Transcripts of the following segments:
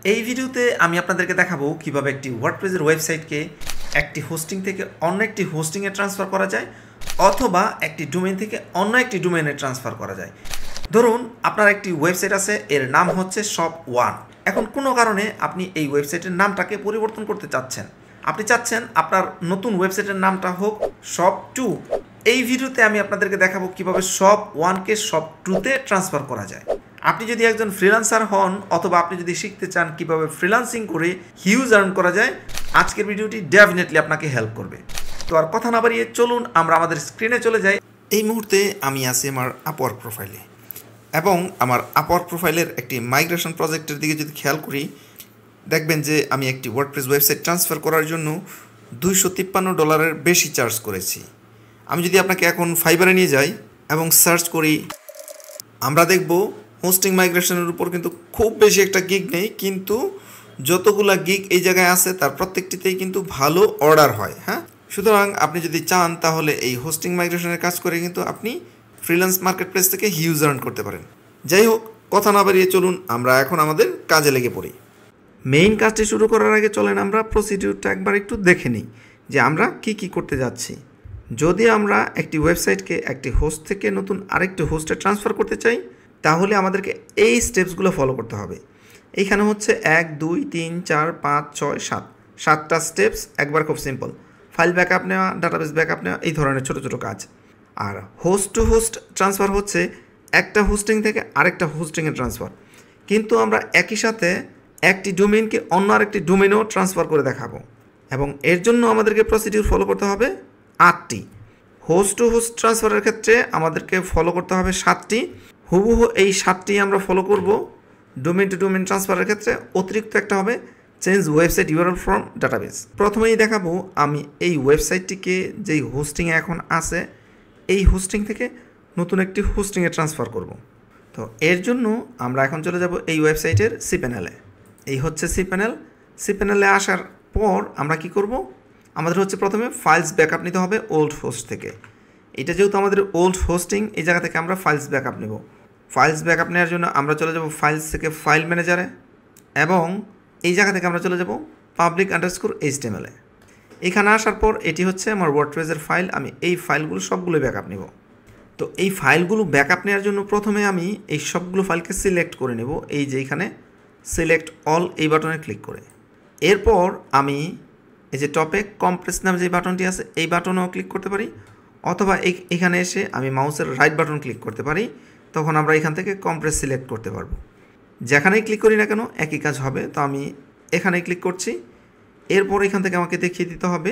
এই ভিডিওতে আমি আপনাদেরকে দেখাবো কিভাবে একটি ওয়ার্ডপ্রেসের ওয়েবসাইটকে একটি হোস্টিং থেকে অন্য একটি হোস্টিংয়ে ট্রান্সফার করা যায় অথবা একটি ডোমেইন থেকে অন্য একটি ডোমেইনে ট্রান্সফার করা যায়। ধরুন আপনার একটি ওয়েবসাইট আছে, এর নাম হচ্ছে shop1। এখন কোনো কারণে আপনি এই ওয়েবসাইটের নামটাকে পরিবর্তন করতে চাচ্ছেন, আপনি চাচ্ছেন আপনার নতুন ওয়েবসাইটের নামটা হোক shop2। এই ভিডিওতে আমি আপনাদেরকে দেখাবো কিভাবে shop1কে shop2তে ট্রান্সফার করা যায়। আপনি যদি একজন ফ্রিল্যান্সার হন অথবা আপনি যদি শিখতে চান কিভাবে ফ্রিল্যান্সিং করে হিউজ আর্ন করা যায়, আজকের ভিডিওটি ডেফিনেটলি আপনাকে হেল্প করবে। তো আর কথা না বাড়িয়ে চলুন আমরা আমাদের স্ক্রিনে চলে যাই। এই মুহূর্তে আমি আছি আমার আপওয়ার্ক প্রোফাইলে এবং আমার আপওয়ার্ক প্রোফাইলের একটি মাইগ্রেশন প্রজেক্টের দিকে যদি খেয়াল করি, দেখবেন যে আমি একটি ওয়ার্ডপ্রেস ওয়েবসাইট ট্রান্সফার করার জন্য $253 বেশি চার্জ করেছি। আমি যদি আপনাকে এখন ফাইবারে নিয়ে যাই এবং সার্চ করি, আমরা দেখব হোস্টিং মাইগ্রেশনের উপর কিন্তু খুব বেশি একটা গিগ নেই, কিন্তু যতগুলা গিগ এই জায়গায় আছে তার প্রত্যেকটিতেই কিন্তু ভালো অর্ডার হয়। হ্যাঁ, সুতরাং আপনি যদি চান তাহলে এই হোস্টিং মাইগ্রেশনের কাজ করে কিন্তু আপনি ফ্রিল্যান্স মার্কেট প্লেস থেকে হিউজ আর্ন করতে পারেন। যাই হোক, কথা না বাড়িয়ে চলুন আমরা এখন আমাদের কাজে লেগে পড়ি। মেইন কাজটি শুরু করার আগে চলেন আমরা প্রসিডিউরটা একবার একটু দেখে নিই যে আমরা কি করতে যাচ্ছি। যদি আমরা একটি ওয়েবসাইটকে একটি হোস্ট থেকে নতুন আরেকটি হোস্টে ট্রান্সফার করতে চাই, তাহলে আমাদেরকে এই স্টেপসগুলো ফলো করতে হবে। এইখানে হচ্ছে 1 2 3 4 5 6 7 7টা স্টেপস, একবার খুব সিম্পল। ফাইল ব্যাকআপ নেওয়া, ডাটাবেস ব্যাকআপ নেওয়া, এই ধরনের ছোটো ছোটো কাজ। আর হোস্ট টু হোস্ট ট্রান্সফার হচ্ছে একটা হোস্টিং থেকে আরেকটা হোস্টিংয়ে ট্রান্সফার, কিন্তু আমরা একই সাথে একটি ডোমেইনকে অন্য আরেকটি ডোমেইনেও ট্রান্সফার করে দেখাবো এবং এর জন্য আমাদেরকে প্রসিডিউর ফলো করতে হবে 8টি। হোস্ট টু হোস্ট ট্রান্সফারের ক্ষেত্রে আমাদেরকে ফলো করতে হবে 7টি। হুবহু এই 7টি আমরা ফলো করব। ডোমেইন টু ডোমেইন ট্রান্সফারের ক্ষেত্রে অতিরিক্ত একটা হবে change website URL from database. প্রথমেই দেখাবো আমি এই ওয়েবসাইটটিকে যেই হোস্টিংয়ে এখন আছে এই হোস্টিং থেকে নতুন একটি হোস্টিংয়ে ট্রান্সফার করব। তো এর জন্য আমরা এখন চলে যাব এই ওয়েবসাইটের সি প্যানেলে। এই হচ্ছে সি প্যানেল। সি প্যানেলে আসার পর আমরা কি করব, আমাদের হচ্ছে প্রথমে ফাইলস ব্যাকআপ নিতে হবে ওল্ড হোস্ট থেকে। এটা যেহেতু আমাদের ওল্ড হোস্টিং, এই জায়গা থেকে আমরা ফাইলস ব্যাকআপ নেব। ফাইলস ব্যাকআপ নেওয়ার জন্য আমরা চলে যাব ফাইলস থেকে ফাইল ম্যানেজারে এবং এই জায়গা থেকে আমরা চলে যাব public_html-এ। এখানে আসার পর এটি হচ্ছে আমার ওয়ার্ডপ্রেসের ফাইল। আমি এই ফাইলগুলো সবগুলো ব্যাকআপ নেব। তো এই ফাইলগুলো ব্যাকআপ নেওয়ার জন্য প্রথমে আমি এই সবগুলো ফাইলকে সিলেক্ট করে নেব, এই যে এখানে সিলেক্ট অল এই বাটনে ক্লিক করে। এরপর আমি এই যে টপে কম্প্রেস নামে যে বাটনটি আছে এই বাটনেও ক্লিক করতে পারি, অথবা এখানে এসে আমি মাউসের রাইট বাটন ক্লিক করতে পারি। তখন আমরা এখান থেকে কম্প্রেস সিলেক্ট করতে পারবো। যেখানেই ক্লিক করি না কেন একই কাজ হবে। তো আমি এখানেই ক্লিক করছি। এরপর এখান থেকে আমাকে দেখিয়ে দিতে হবে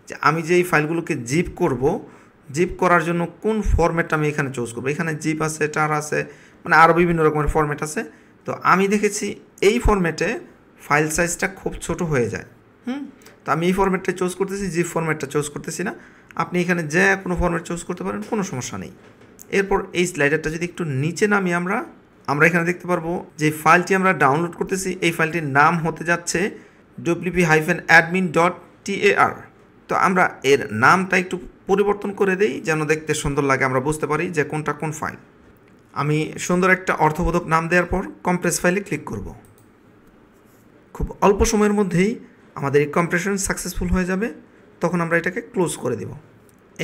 যে আমি যে এই ফাইলগুলোকে জিপ করব, জিপ করার জন্য কোন ফরম্যাটটা আমি এখানে চুজ করবো। এখানে জিপ আছে, টার আছে, মানে আরও বিভিন্ন রকমের ফরম্যাট আছে। তো আমি দেখেছি এই ফরম্যাটে ফাইল সাইজটা খুব ছোট হয়ে যায়। তো আমি এই ফরম্যাটটা চুজ করতেছি, জিপ ফরম্যাটটা চুজ করতেছি না। আপনি এখানে যে কোনো ফরম্যাট চুজ করতে পারেন, কোনো সমস্যা নেই। এরপর এই স্লাইডারটা যদি একটু নিচে নামি আমরা এখানে দেখতে পারবো যে ফাইলটি আমরা ডাউনলোড করতেছি এই ফাইলটির নাম হতে যাচ্ছে wp-admin.tar। তো আমরা এর নামটা একটু পরিবর্তন করে দেই যেন দেখতে সুন্দর লাগে, আমরা বুঝতে পারি যে কোনটা কোন ফাইল। আমি সুন্দর একটা অর্থবোধক নাম দেওয়ার পর কম্প্রেস ফাইলে ক্লিক করব। খুব অল্প সময়ের মধ্যেই আমাদের এই কম্প্রেশন সাকসেসফুল হয়ে যাবে। তখন আমরা এটাকে ক্লোজ করে দেব।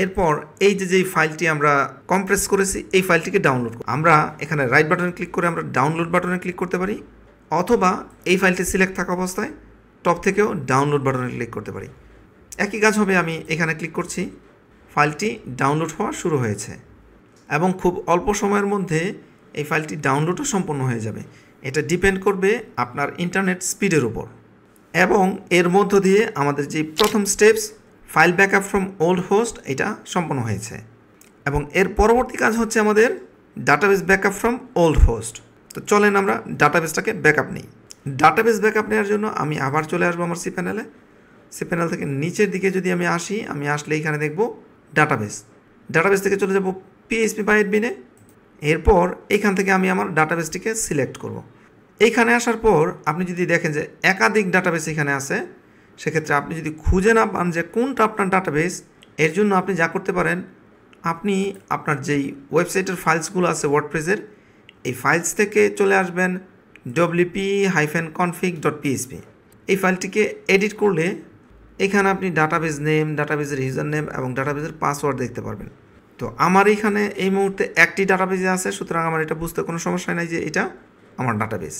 এরপর এই যেই ফাইলটি আমরা কম্প্রেস করেছি এই ফাইলটিকে ডাউনলোড করব। আমরা এখানে রাইট বাটনে ক্লিক করে আমরা ডাউনলোড বাটনে ক্লিক করতে পারি, অথবা এই ফাইলটি সিলেক্ট থাকা অবস্থায় টপ থেকেও ডাউনলোড বাটনে ক্লিক করতে পারি। একই কাজ হবে। আমি এখানে ক্লিক করছি, ফাইলটি ডাউনলোড হওয়া শুরু হয়েছে এবং খুব অল্প সময়ের মধ্যে এই ফাইলটি ডাউনলোডও সম্পন্ন হয়ে যাবে। এটা ডিপেন্ড করবে আপনার ইন্টারনেট স্পিডের উপর। এবং এর মধ্য দিয়ে আমাদের যে প্রথম steps file backup from old host এটা সম্পন্ন হয়েছে এবং এর পরবর্তী কাজ হচ্ছে আমাদের database backup from old host. তো চলেন আমরা ডাটাবেসটাকে ব্যাকআপ নিই। ডাটাবেস ব্যাকআপ নেওয়ার জন্য আমি আবার চলে আসবো আমার সি প্যানেলে। সি প্যানেল থেকে নিচের দিকে যদি আমি আসলে এখানে দেখব ডাটাবেস থেকে চলে যাব php/admin-এ। এরপর এখান থেকে আমি আমার ডাটাবেসটিকে সিলেক্ট করব। এইখানে আসার পর আপনি যদি দেখেন যে একাধিক ডাটাবেস এখানে আছে, সেক্ষেত্রে আপনি যদি খুঁজে না পান যে কোনটা আপনার ডাটাবেস, এর জন্য আপনি যা করতে পারেন, আপনি আপনার যেই ওয়েবসাইটের ফাইলসগুলো আছে ওয়ার্ডপ্রেসের, এই ফাইলস থেকে চলে আসবেন wp-config.php। এই ফাইলটিকে এডিট করলে এখানে আপনি ডাটাবেস নেম, ডাটাবেসের ইউজার নেম এবং ডাটাবেসের পাসওয়ার্ড দেখতে পারবেন। তো আমার এখানে এই মুহূর্তে একটি ডাটাবেসে আছে, সুতরাং আমার এটা বুঝতে কোনো সমস্যা নাই যে এটা আমার ডাটাবেস।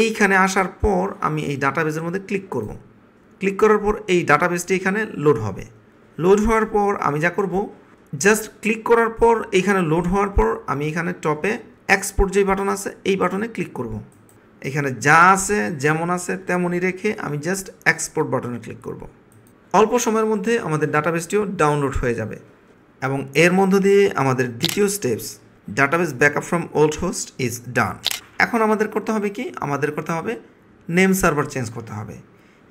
এইখানে আসার পর আমি এই ডাটাবেসের মধ্যে ক্লিক করব। ক্লিক করার পর এই ডাটাবেসটি এখানে লোড হবে। লোড হওয়ার পর আমি যা করব, জাস্ট ক্লিক করার পর এইখানে লোড হওয়ার পর আমি এখানে টপে এক্সপোর্ট যে বাটন আছে এই বাটনে ক্লিক করব। এখানে যা আছে যেমন আছে তেমনই রেখে আমি জাস্ট এক্সপোর্ট বাটনে ক্লিক করব। অল্প সময়ের মধ্যে আমাদের ডাটাবেসটিও ডাউনলোড হয়ে যাবে এবং এর মধ্য দিয়ে আমাদের দ্বিতীয় steps database backup from old host is done. এখন আমাদের করতে হবে কি, আমাদের করতে হবে নেম সার্ভার চেঞ্জ করতে হবে।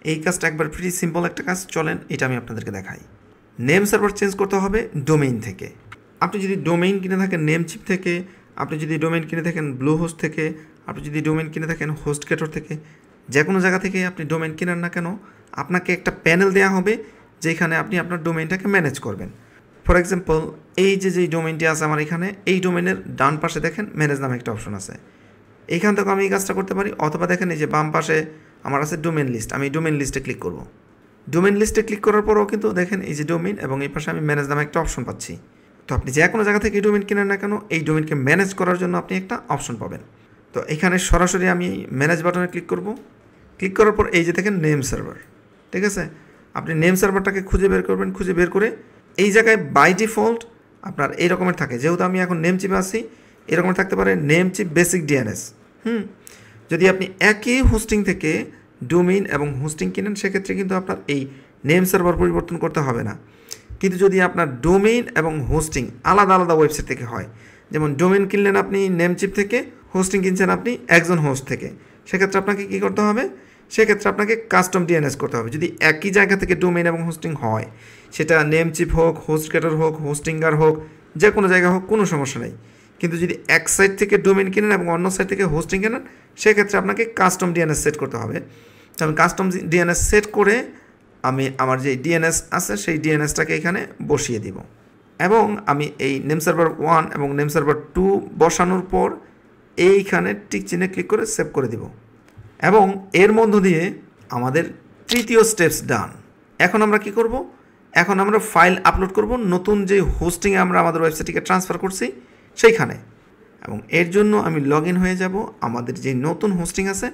এই কাজটা একবার প্রিটি সিম্পল একটা কাজ, চলেন এটা আমি আপনাদেরকে দেখাই। নেম সার্ভার চেঞ্জ করতে হবে ডোমেইন থেকে। আপনি যদি ডোমেইন কিনে থাকেন নেমচিপ থেকে, আপনি যদি ডোমেইন কিনে থাকেন ব্লু হোস্ট থেকে, আপনি যদি ডোমেইন কিনে থাকেন হোস্টগেটর থেকে, যে কোনো জায়গা থেকে আপনি ডোমেইন কেনেন না কেন, আপনাকে একটা প্যানেল দেওয়া হবে যেখানে আপনি আপনার ডোমেইনটাকে ম্যানেজ করবেন। ফর এক্সাম্পল এই যেই ডোমেইনটি আছে আমার এখানে, এই ডোমেইনের ডান পাশে দেখেন ম্যানেজ নামে একটা অপশন আছে। এইখান থেকে আমি এই কাজটা করতে পারি, অথবা দেখেন এই যে বাম পাশে আমার আছে ডোমেইন লিস্ট, আমি ডোমেইন লিস্টে ক্লিক করব। ডোমেইন লিস্টে ক্লিক করার পরও কিন্তু দেখেন এই যে ডোমেইন এবং এই পাশে আমি ম্যানেজ নামে একটা অপশন পাচ্ছি। তো আপনি যে কোনো জায়গা থেকে এই ডোমেইন কেনেন না কেন, এই ডোমেইনকে ম্যানেজ করার জন্য আপনি একটা অপশন পাবেন। তো এখানে সরাসরি আমি ম্যানেজ বাটনে ক্লিক করব। ক্লিক করার পর এই যে দেখেন নেম সার্ভার, ঠিক আছে। আপনি নেম সার্ভারটাকে খুঁজে বের করবেন, খুঁজে বের করে এই জায়গায় বাই ডিফল্ট আপনার এই রকমের থাকে, যেহেতু আমি এখন নেমচিপে আছি এরকমের থাকতে পারে নেমচিপ বেসিক ডিএনএস। যদি আপনি একই হোস্টিং থেকে ডোমেইন এবং হোস্টিং কিনেন সেক্ষেত্রে কিন্তু আপনার এই নেম সার্ভার পরিবর্তন করতে হবে না। কিন্তু যদি আপনার ডোমেইন এবং হোস্টিং আলাদা আলাদা ওয়েবসাইট থেকে হয়, যেমন ডোমেইন কিনলেন আপনি নেমচিপ থেকে, হোস্টিং কিনছেন আপনি একজন হোস্ট থেকে, সেক্ষেত্রে আপনাকে কী করতে হবে, সেক্ষেত্রে আপনাকে কাস্টম ডিএনএস করতে হবে। যদি একই জায়গা থেকে ডোমেইন এবং হোস্টিং হয়, সেটা নেমচিপ হোক, হোস্টগেটর হোক, হোস্টিঙ্গার হোক, যে কোনো জায়গা হোক, কোনো সমস্যা নেই। কিন্তু যদি এক সাইট থেকে ডোমেইন কিনেন এবং অন্য সাইট থেকে হোস্টিং কেনেন, সেক্ষেত্রে আপনাকে কাস্টম ডিএনএস সেট করতে হবে। তো আমি কাস্টম ডিএনএস সেট করে আমি আমার যে ডিএনএস আছে সেই ডিএনএসটাকে এখানে বসিয়ে দিব এবং আমি এই নেম সার্ভার 1 এবং নেম সার্ভার 2 বসানোর পর এইখানে টিক চিহ্নে ক্লিক করে সেভ করে দিব এবং এর মধ্য দিয়ে আমাদের তৃতীয় স্টেপস ডান। এখন আমরা কি করব, এখন আমরা ফাইল আপলোড করব নতুন যে হোস্টিংয়ে আমরা আমাদের ওয়েবসাইটটিকে ট্রান্সফার করছি সেইখানে, এবং এর জন্য আমি লগ ইন হয়ে যাব আমাদের যে নতুন হোস্টিং আছে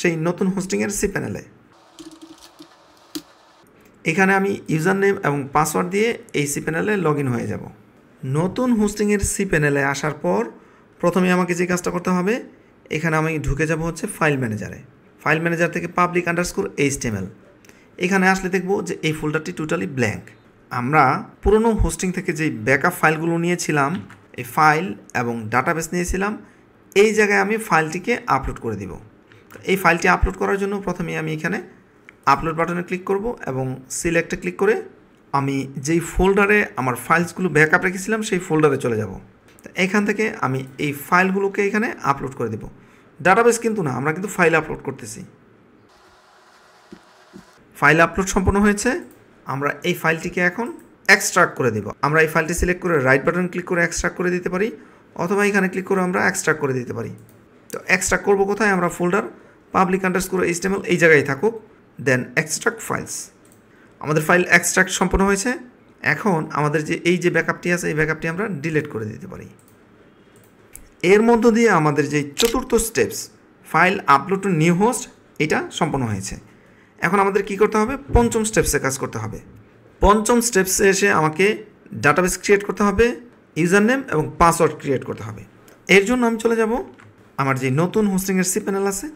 সেই নতুন হোস্টিংয়ের সি প্যানেলে। এখানে আমি ইউজার নেম এবং পাসওয়ার্ড দিয়ে এই সি প্যানেলে লগ ইন হয়ে যাব। নতুন হোস্টিংয়ের সি প্যানেলে আসার পর প্রথমে আমাকে যে কাজটা করতে হবে, এখানে আমি ঢুকে যাব হচ্ছে ফাইল ম্যানেজারে। ফাইল ম্যানেজার থেকে public_html, এখানে আসলে দেখব যে এই ফোল্ডারটি টোটালি ব্ল্যাঙ্ক। আমরা পুরনো হোস্টিং থেকে যেই ব্যাকআপ ফাইলগুলো নিয়েছিলাম, এই ফাইল এবং ডাটাবেস নিয়েছিলাম, এই জায়গায় আমি ফাইলটিকে আপলোড করে দিব। এই ফাইলটি আপলোড করার জন্য প্রথমে আমি এখানে আপলোড বাটনে ক্লিক করব এবং সিলেক্টে ক্লিক করে আমি যেই ফোল্ডারে আমার ফাইলসগুলো ব্যাকআপ রেখেছিলাম সেই ফোল্ডারে চলে যাব। এখান থেকে আমি এই ফাইলগুলোকে এখানে আপলোড করে দেব। ডাটাবেস কিন্তু না, আমরা কিন্তু ফাইল আপলোড করতেছি। ফাইল আপলোড সম্পন্ন হয়েছে, আমরা এই ফাইলটিকে এখন এক্সট্রাক্ট করে দেব। আমরা এই ফাইলটি সিলেক্ট করে রাইট বাটন ক্লিক করে এক্সট্রাক্ট করে দিতে পারি, অথবা এখানে ক্লিক করে আমরা এক্সট্রাক্ট করে দিতে পারি। তো এক্সট্রাক্ট করবো কোথায়, আমরা ফোল্ডার public_html এই জায়গায় থাকুক, দেন এক্সট্রাক্ট ফাইলস। আমাদের ফাইল এক্সট্রাক্ট সম্পন্ন হয়েছে। এখন আমাদের যে এই যে ব্যাকআপটি আছে এই ব্যাকআপটি আমরা ডিলিট করে দিতে পারি। এর মধ্য দিয়ে আমাদের যে চতুর্থ steps file upload two new host এটা সম্পন্ন হয়েছে। এখন আমাদের কি করতে হবে, পঞ্চম স্টেপসে কাজ করতে হবে। পঞ্চম স্টেপসে এসে আমাকে ডাটাবেস ক্রিয়েট করতে হবে, ইউজার নেম এবং পাসওয়ার্ড ক্রিয়েট করতে হবে। এর জন্য আমি চলে যাব আমার যে নতুন হোস্টিংয়ের সি প্যানেল আছে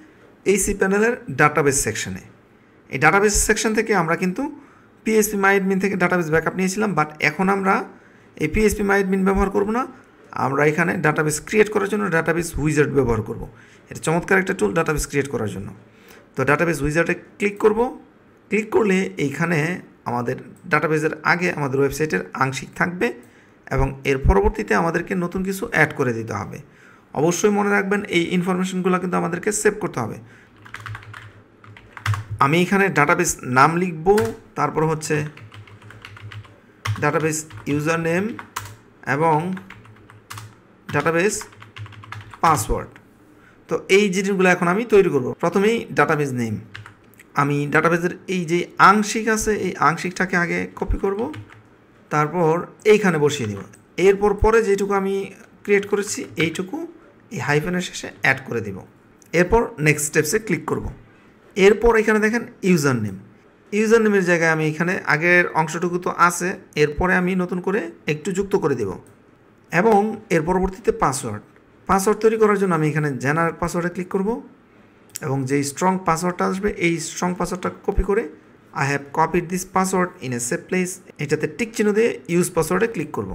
এই সি প্যানেলের ডাটাবেস সেকশনে। এই ডাটাবেস সেকশন থেকে আমরা কিন্তু PHP-MyAdmin থেকে ডাটাবেস ব্যাকআপ নিয়েছিলাম, বাট এখন আমরা এই PHP-MyAdmin ব্যবহার করব না, আমরা এখানে ডাটাবেস ক্রিয়েট করার জন্য ডাটাবেস উইজার্ড ব্যবহার করব। এটা চমৎকার একটা টুল ডাটাবেস ক্রিয়েট করার জন্য। তো ডাটাবেস উইজার্ডে ক্লিক করব। ক্লিক করলে এইখানে আমাদের ডাটাবেসের আগে আমাদের ওয়েবসাইটের আংশিক থাকবে এবং এর পরবর্তীতে আমাদেরকে নতুন কিছু অ্যাড করে দিতে হবে। অবশ্যই মনে রাখবেন এই ইনফরমেশনগুলো কিন্তু আমাদেরকে সেভ করতে হবে। আমি এখানে ডাটাবেস নাম লিখব, তারপর হচ্ছে ডাটাবেস ইউজার নেম এবং ডাটাবেস পাসওয়ার্ড। তো এই জিনিসগুলো এখন আমি তৈরি করব। প্রথমেই ডাটাবেজ নেম, আমি ডাটাবেজের এই যে আংশিক আছে এই আংশিকটাকে আগে কপি করব, তারপর এইখানে বসিয়ে দেব। এরপর পরে যেটুকু আমি ক্রিয়েট করেছি এইটুকু এই হাইফেনের শেষে অ্যাড করে দেব। এরপর নেক্সট স্টেপসে ক্লিক করব। এরপর এখানে দেখেন ইউজার নেম, ইউজার নেমের জায়গায় আমি এখানে আগের অংশটুকু তো আছে, এরপরে আমি নতুন করে একটু যুক্ত করে দেব এবং এর পরবর্তীতে পাসওয়ার্ড তৈরি করার জন্য আমি এখানে জেনারেট পাসওয়ার্ডে ক্লিক করব এবং যেই স্ট্রং পাসওয়ার্ডটা আসবে এই স্ট্রং পাসওয়ার্ডটা কপি করে I have copied this password in a safe place, এটাতে টিক চিহ্ন দিয়ে ইউজ পাসওয়ার্ডে ক্লিক করব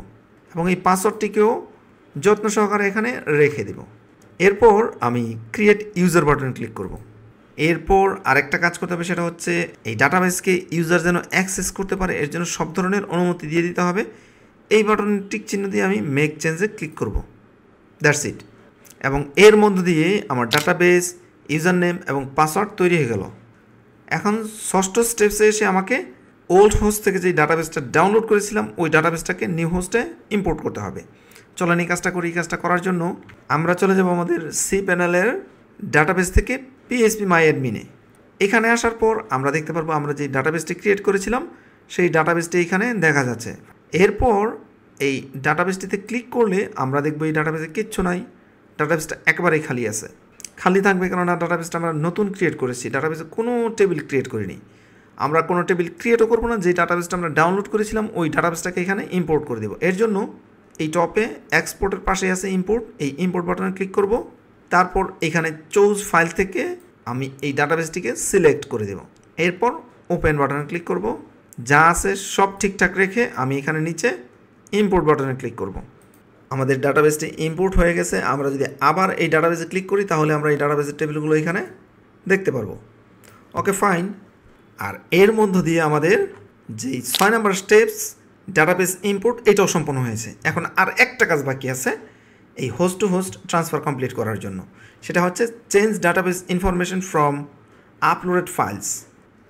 এবং এই পাসওয়ার্ডটিকেও যত্ন সহকারে এখানে রেখে দেব। এরপর আমি ক্রিয়েট ইউজার বাটনে ক্লিক করব। এরপর আরেকটা কাজ করতে হবে, সেটা হচ্ছে এই ডাটাবেসকে ইউজার যেন অ্যাক্সেস করতে পারে এর জন্য সব ধরনের অনুমতি দিয়ে দিতে হবে। এই বাটনের টিক চিহ্ন দিয়ে আমি মেক চেঞ্জে ক্লিক করব, দ্যাটস ইট। এবং এর মধ্য দিয়ে আমার ডাটাবেস, ইউজার নেম এবং পাসওয়ার্ড তৈরি হয়ে গেল। এখন ষষ্ঠ স্টেপসে এসে আমাকে ওল্ড হোস্ট থেকে যে ডাটাবেসটা ডাউনলোড করেছিলাম ওই ডাটাবেসটাকে নিউ হোস্টে ইম্পোর্ট করতে হবে। চলেন এই কাজটা করি। এই কাজটা করার জন্য আমরা চলে যাব আমাদের cPanel-এর ডাটাবেস থেকে phpMyAdmin-এ। এখানে আসার পর আমরা দেখতে পারবো আমরা যে ডাটাবেসটি ক্রিয়েট করেছিলাম সেই ডাটাবেসটি এখানে দেখা যাচ্ছে। এরপর এই ডাটাবেসটিতে ক্লিক করলে আমরা দেখব এই ডাটাবেসে কিচ্ছু নাই, ডাটাবেসটা একেবারেই খালি আছে। খালি থাকবে কেননা ডাটাবেসটা আমরা নতুন ক্রিয়েট করেছি, ডাটাবেসে কোনো টেবিল ক্রিয়েট করিনি। আমরা কোনো টেবিল ক্রিয়েটও করবো না, যে ডাটাবেসটা আমরা ডাউনলোড করেছিলাম ওই ডাটাবেসটাকে এখানে ইম্পোর্ট করে দেবো। এর জন্য এই টপে এক্সপোর্টের পাশে আছে ইম্পোর্ট, এই ইম্পোর্ট বাটনে ক্লিক করব। তারপর এখানে চুজ ফাইল থেকে আমি এই ডাটাবেসটিকে সিলেক্ট করে দেব। এরপর ওপেন বাটনে ক্লিক করব। যা আছে সব ঠিকঠাক রেখে আমি এখানে নিচে ইম্পোর্ট বাটনে ক্লিক করব। আমাদের ডাটাবেসটি ইম্পোর্ট হয়ে গেছে। আমরা যদি আবার এই ডাটাবেসে ক্লিক করি তাহলে আমরা এই ডাটাবেসের টেবিলগুলো এখানে দেখতে পারবো। Okay fine. আর এর মধ্য দিয়ে আমাদের যেই 6 নম্বর স্টেপস ডাটাবেস ইম্পোর্ট এটাও সম্পন্ন হয়েছে। এখন আর একটা কাজ বাকি আছে এই host to host transfer complete করার জন্য, সেটা হচ্ছে change database information from uploaded files.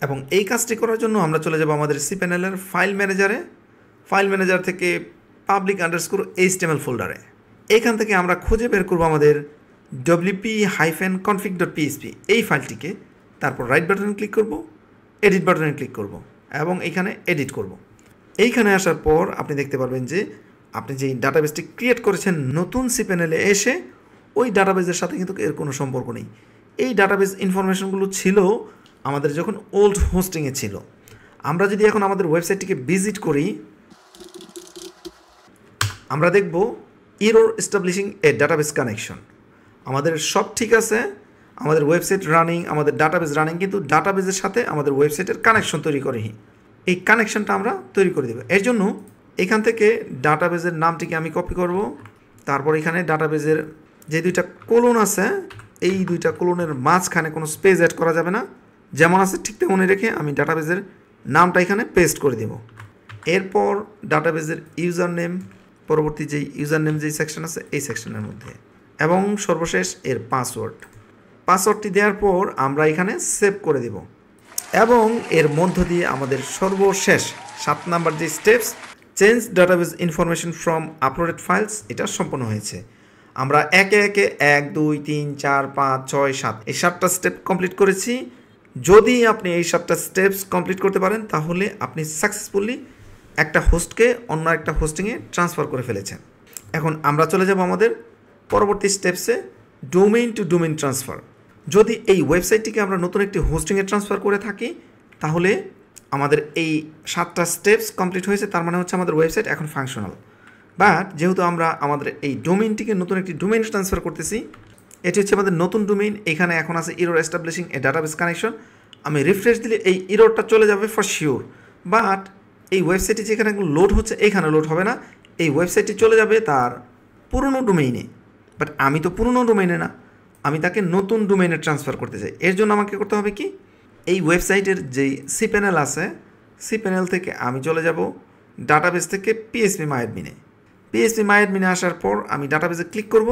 এবং এই কাজটি করার জন্য আমরা চলে যাব আমাদের cPanel-এর ফাইল ম্যানেজারে। ফাইল ম্যানেজার থেকে public_html ফোল্ডারে। এখান থেকে আমরা খুঁজে বের করব আমাদের wp-config.php এই ফাইলটিকে। তারপর রাইট বাটনে ক্লিক করব, এডিট বাটনে ক্লিক করব এবং এইখানে এডিট করব। এইখানে আসার পর আপনি দেখতে পারবেন যে আপনি যেই ডাটাবেসটি ক্রিয়েট করেছেন নতুন cPanel-এ এসে ওই ডাটাবেসের সাথে কিন্তু এর কোনো সম্পর্ক নেই। এই ডাটাবেস ইনফরমেশনগুলো ছিল আমাদের যখন ওল্ড হোস্টিংয়ে ছিল। আমরা যদি এখন আমাদের ওয়েবসাইটটিকে ভিজিট করি আমরা দেখব এরর এস্টাবলিশিং এ ডাটাবেস কানেকশন। আমাদের সব ঠিক আছে, আমাদের ওয়েবসাইট রানিং, আমাদের ডাটাবেস রানিং, কিন্তু ডাটাবেসের সাথে আমাদের ওয়েবসাইটের কানেকশন তৈরি করি। এই কানেকশনটা আমরা তৈরি করে দেব। এর জন্য এখান থেকে ডাটাবেসের নামটিকে আমি কপি করব। তারপর এখানে ডাটাবেসের যে দুইটা কোলন আছে এই দুইটা কোলনের মাঝখানে কোনো স্পেস অ্যাড করা যাবে না, যেমন আছে ঠিক তেমনই রেখে আমি ডাটাবেসের নামটা এখানে পেস্ট করে দেব। এরপর ডাটাবেসের ইউজার নেম, পরবর্তী যেই ইউজার নেম যেই সেকশন আছে এই সেকশনের মধ্যে, এবং সর্বশেষ এর পাসওয়ার্ডটি দেওয়ার পর আমরা এখানে সেভ করে দেব। এবং এর মধ্য দিয়ে আমাদের সর্বশেষ 7 নাম্বার যে steps change database information from uploaded files এটা সম্পন্ন হয়েছে। আমরা একে একে 1 2 3 4 5 6 7 এই 7টা স্টেপ কমপ্লিট করেছি। যদি আপনি এই 7টা স্টেপস কমপ্লিট করতে পারেন তাহলে আপনি সাকসেসফুলি একটা হোস্টকে অন্য একটা হোস্টিংয়ে ট্রান্সফার করে ফেলেছেন। এখন আমরা চলে যাব আমাদের পরবর্তী স্টেপসে, ডোমেইন টু ডোমেইন ট্রান্সফার। যদি এই ওয়েবসাইটটিকে আমরা নতুন একটি হোস্টিংয়ে ট্রান্সফার করে থাকি তাহলে আমাদের এই 7টা স্টেপস কমপ্লিট হয়েছে, তার মানে হচ্ছে আমাদের ওয়েবসাইট এখন ফাংশনাল। বাট যেহেতু আমরা আমাদের এই ডোমেইনটিকে নতুন একটি ডোমেইনে ট্রান্সফার করতেছি, এটি হচ্ছে আমাদের নতুন ডোমেইন। এখানে এখন আছে এরর এস্টাবলিশিং এ ডাটাবেস কানেকশন। আমি রিফ্রেশ দিলে এই এররটা চলে যাবে ফর শিওর, বাট এই ওয়েবসাইটটি যেখানে লোড হচ্ছে এখানে লোড হবে না, এই ওয়েবসাইটটি চলে যাবে তার পুরনো ডোমেইনে। বাট আমি তো পুরনো ডোমেইনে না, আমি তাকে নতুন ডোমেইনে ট্রান্সফার করতে চাই। এর জন্য আমাকে করতে হবে কি, এই ওয়েবসাইটের যেই cPanel আছে cPanel থেকে আমি চলে যাব ডাটাবেস থেকে phpMyAdmin-এ। phpMyAdmin-এ আসার পর আমি ডাটাবেসে ক্লিক করব।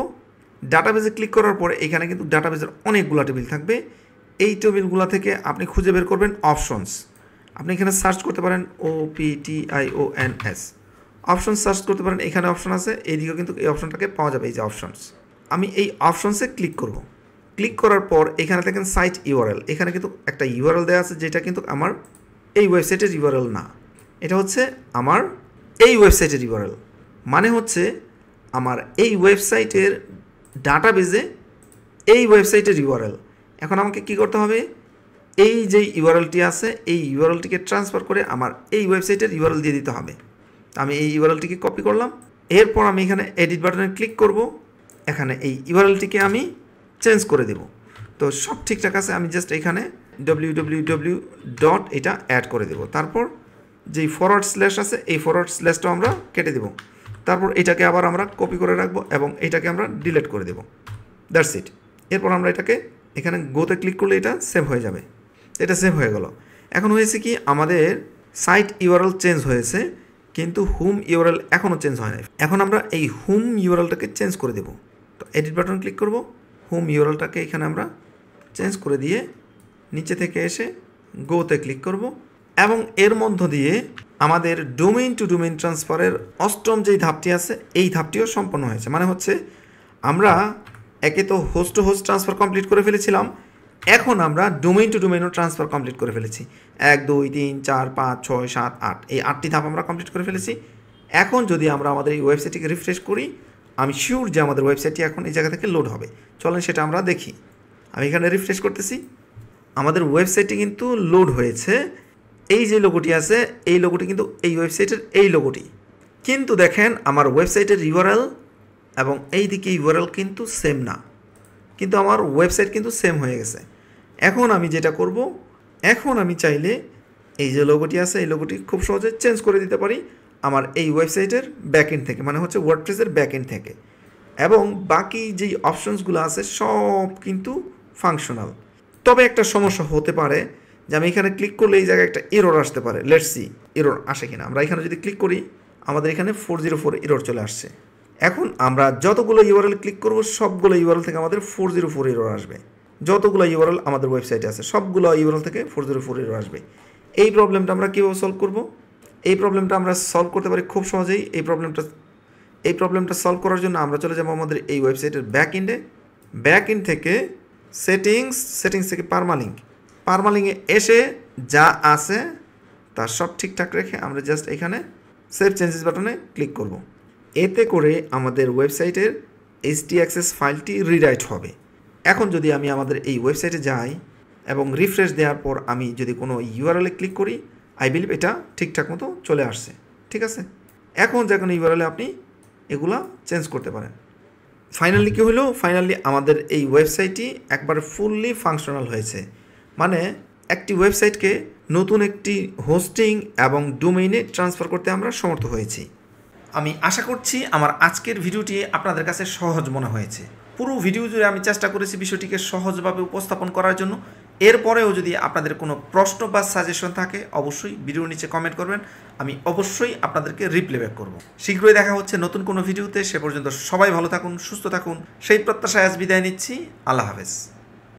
ডাটাবেসে ক্লিক করার পরে এখানে কিন্তু ডাটাবেসের অনেকগুলো টেবিল থাকবে। এই টেবিলগুলো থেকে আপনি খুঁজে বের করবেন অপশনস। আপনি এখানে সার্চ করতে পারেন OPTIONS, অপশন সার্চ করতে পারেন। এখানে অপশন আছে, এইদিকেও কিন্তু এই অপশনটাকে পাওয়া যাবে, এই যে অপশনস। আমি এই অপশনসে ক্লিক করব। ক্লিক করার পর এখানে দেখেন সাইট ইউআরএল, এখানে কিন্তু একটা ইউআরএল দেওয়া আছে যেটা কিন্তু আমার এই ওয়েবসাইটের ইউআরএল না, এটা হচ্ছে আমার এই ওয়েবসাইটের ইউআরএল। মানে হচ্ছে আমার এই ওয়েবসাইটের ডাটাবেজে এই ওয়েবসাইটের ইউআরএল। এখন আমাকে কি করতে হবে, এই যে ইউআরএলটি আছে এই ইউআরএলটিকে ট্রান্সফার করে আমার এই ওয়েবসাইটের ইউআরএল দিয়ে দিতে হবে। আমি এই ইউআরএলটিকে কপি করলাম, এরপর আমি এখানে এডিট বাটনে ক্লিক করব, এখানে এই ইউআরএলটিকে আমি চেঞ্জ করে দেব। তো সব ঠিকঠাক আছে, আমি জাস্ট এখানে www. এটা অ্যাড করে দেব। তারপর যেই ফরওয়ার্ড স্ল্যাশ আছে এই ফরওয়ার্ড স্ল্যাশটাও আমরা কেটে দেব। তারপর এটাকে আবার আমরা কপি করে রাখবো এবং এটাকে আমরা ডিলিট করে দেব। That's it. এরপর আমরা এটাকে এখানে গোতে ক্লিক করলে এটা সেভ হয়ে যাবে। এটা সেভ হয়ে গেল। এখন হয়েছে কি, আমাদের সাইট ইউআরএল চেঞ্জ হয়েছে কিন্তু হোম ইউআরএল এখনও চেঞ্জ হয় না। এখন আমরা এই হোম ইউআরএলটাকে চেঞ্জ করে দেব। তো এডিট বাটন ক্লিক করব, হোম ইউআরএলটাকে এখানে আমরা চেঞ্জ করে দিয়ে নিচে থেকে এসে গোতে ক্লিক করব এবং এর মধ্য দিয়ে আমাদের ডোমেইন টু ডোমেইন ট্রান্সফারের অষ্টম যেই ধাপটি আছে এই ধাপটিও সম্পন্ন হয়েছে। মানে হচ্ছে আমরা একে তো host to host transfer complete করে ফেলেছিলাম, এখন আমরা ডোমেইন টু ডোমেইনও ট্রান্সফার কমপ্লিট করে ফেলেছি। 1 2 3 4 5 6 7 8 এই 8টি ধাপ আমরা কমপ্লিট করে ফেলেছি। এখন যদি আমরা আমাদের এই ওয়েবসাইটটিকে রিফ্রেশ করি, আমি শিওর যে আমাদের ওয়েবসাইটটি এখন এই জায়গা থেকে লোড হবে। চলেন সেটা আমরা দেখি। আমি এখানে রিফ্রেশ করতেছি, আমাদের ওয়েবসাইটটি কিন্তু লোড হয়েছে। এই যে লোগোটি আছে এই লোগোটি কিন্তু এই ওয়েবসাইটের এই লোগোটি, কিন্তু দেখেন আমার ওয়েবসাইটের ইউআরএল এবং এই দিকে ইউআরএল কিন্তু সেম না, কিন্তু আমার ওয়েবসাইট কিন্তু সেম হয়ে গেছে। এখন আমি যেটা করব, এখন আমি চাইলে এই যে লোগোটি আছে এই লোগোটি খুব সহজে চেঞ্জ করে দিতে পারি আমার এই ওয়েবসাইটের ব্যাকএন্ড থেকে, মানে হচ্ছে ওয়ার্ডপ্রেসের ব্যাকএন্ড থেকে। এবং বাকি যেই অপশনসগুলো আছে সব কিন্তু ফাংশনাল। তবে একটা সমস্যা হতে পারে যে আমি এখানে ক্লিক করলে এই জায়গায় একটা এরর আসতে পারে। লেটস সি এরর আসে কিনা। আমরা এখানে যদি ক্লিক করি আমাদের এখানে 404 এরর চলে আসছে। এখন আমরা যতগুলো ইউআরএল ক্লিক করব সবগুলো ইউআরএল থেকে আমাদের 404 এরর আসবে। যতগুলো ইউআরএল আমাদের ওয়েবসাইটে আছে সবগুলো ইউআরএল থেকে 404 এরর আসবে। এই প্রবলেমটা আমরা কীভাবে সলভ করব? এই প্রবলেমটা আমরা সলভ করতে পারি খুব সহজেই। এই প্রবলেমটা সলভ করার জন্য আমরা চলে যাবো আমাদের এই ওয়েবসাইটের ব্যাকএন্ড থেকে সেটিংস থেকে পারমালিংয়ে এসে যা আছে তার সব ঠিকঠাক রেখে আমরা জাস্ট এখানে সেভ চেঞ্জেস বাটনে ক্লিক করব। এতে করে আমাদের ওয়েবসাইটের htaccess ফাইলটি রিরাইট হবে। এখন যদি আমি আমাদের এই ওয়েবসাইটে যাই এবং রিফ্রেশ দেওয়ার পর আমি যদি কোনো ইউআরএলে ক্লিক করি, আই বিলিভ এটা ঠিকঠাক মতো চলে আসছে। ঠিক আছে, এখন যে কোনো ইউআরএলে আপনি এগুলা চেঞ্জ করতে পারেন। ফাইনালি কী হলো, ফাইনালি আমাদের এই ওয়েবসাইটটি একবারে ফুললি ফাংশনাল হয়েছে। মানে একটি ওয়েবসাইটকে নতুন একটি হোস্টিং এবং ডোমেইনে ট্রান্সফার করতে আমরা সমর্থ হয়েছি। আমি আশা করছি আমার আজকের ভিডিওটি আপনাদের কাছে সহজ মনে হয়েছে। পুরো ভিডিও জুড়ে আমি চেষ্টা করেছি বিষয়টিকে সহজভাবে উপস্থাপন করার জন্য। এরপরেও যদি আপনাদের কোনো প্রশ্ন বা সাজেশন থাকে অবশ্যই ভিডিওর নিচে কমেন্ট করবেন, আমি অবশ্যই আপনাদেরকে রিপ্লাই ব্যাক করব। শীঘ্রই দেখা হচ্ছে নতুন কোনো ভিডিওতে। সে পর্যন্ত সবাই ভালো থাকুন, সুস্থ থাকুন, সেই প্রত্যাশায় আজ বিদায় নিচ্ছি। আল্লাহ হাফেজ।